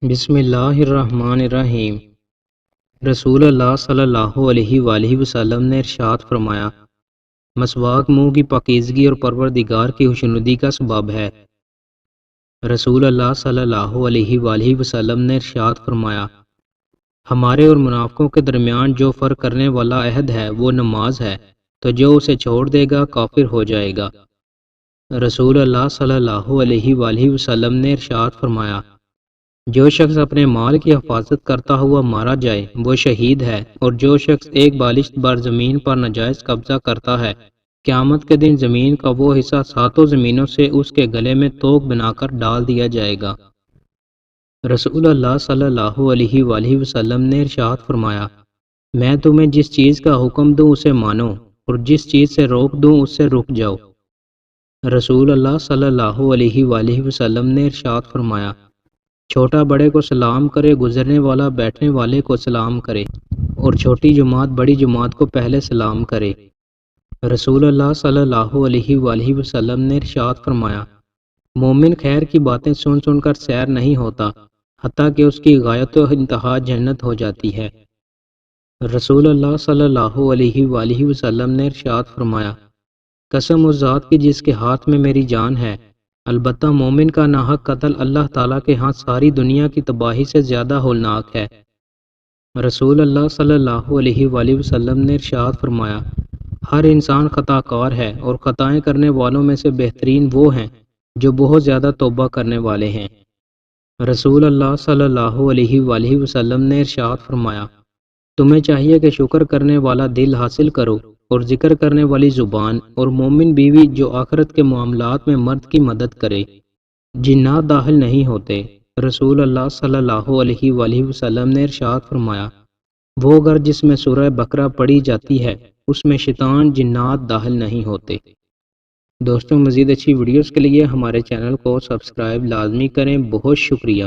بسم اللہ الرحمن الرحیم۔ رسول اللہ صلی اللہ علیہ وآلہ وسلم نے ارشاد فرمایا، مسواک منہ کی پاکیزگی اور پروردگار کی خوشنودی کا سبب ہے۔ رسول اللہ صلی اللہ علیہ وآلہ وسلم نے ارشاد فرمایا، ہمارے اور منافقوں کے درمیان جو فرق کرنے والا عہد ہے وہ نماز ہے، تو جو اسے چھوڑ دے گا کافر ہو جائے گا۔ رسول اللہ صلی اللہ علیہ وآلہ وسلم نے ارشاد فرمایا، جو شخص اپنے مال کی حفاظت کرتا ہوا مارا جائے وہ شہید ہے، اور جو شخص ایک بالشت بار زمین پر ناجائز قبضہ کرتا ہے، قیامت کے دن زمین کا وہ حصہ ساتوں زمینوں سے اس کے گلے میں توق بنا کر ڈال دیا جائے گا۔ رسول اللہ صلی اللہ علیہ وآلہ وسلم نے ارشاد فرمایا، میں تمہیں جس چیز کا حکم دوں اسے مانو، اور جس چیز سے روک دوں اس سے رک جاؤ۔ رسول اللہ صلی اللہ علیہ وآلہ وسلم نے ارشاد فرمایا، چھوٹا بڑے کو سلام کرے، گزرنے والا بیٹھنے والے کو سلام کرے، اور چھوٹی جماعت بڑی جماعت کو پہلے سلام کرے۔ رسول اللہ صلی اللہ علیہ وآلہ وسلم نے ارشاد فرمایا، مومن خیر کی باتیں سن سن کر سیر نہیں ہوتا، حتیٰ کہ اس کی غایت و انتہا جنت ہو جاتی ہے۔ رسول اللہ صلی اللہ علیہ وآلہ وسلم نے ارشاد فرمایا، قسم اس ذات کی جس کے ہاتھ میں میری جان ہے، البتہ مومن کا ناحق قتل اللہ تعالیٰ کے ہاں ساری دنیا کی تباہی سے زیادہ ہولناک ہے۔ رسول اللہ صلی اللہ علیہ وآلہ وسلم نے ارشاد فرمایا، ہر انسان خطا کار ہے، اور خطائیں کرنے والوں میں سے بہترین وہ ہیں جو بہت زیادہ توبہ کرنے والے ہیں۔ رسول اللہ صلی اللہ علیہ وآلہ وسلم نے ارشاد فرمایا، تمہیں چاہیے کہ شکر کرنے والا دل حاصل کرو، اور ذکر کرنے والی زبان، اور مومن بیوی جو آخرت کے معاملات میں مرد کی مدد کرے۔ جنات داخل نہیں ہوتے۔ رسول اللہ صلی اللہ علیہ وآلہ وسلم نے ارشاد فرمایا، وہ گھر جس میں سورہ بقرہ پڑھی جاتی ہے اس میں شیطان جنات داخل نہیں ہوتے۔ دوستوں، مزید اچھی ویڈیوز کے لیے ہمارے چینل کو سبسکرائب لازمی کریں۔ بہت شکریہ۔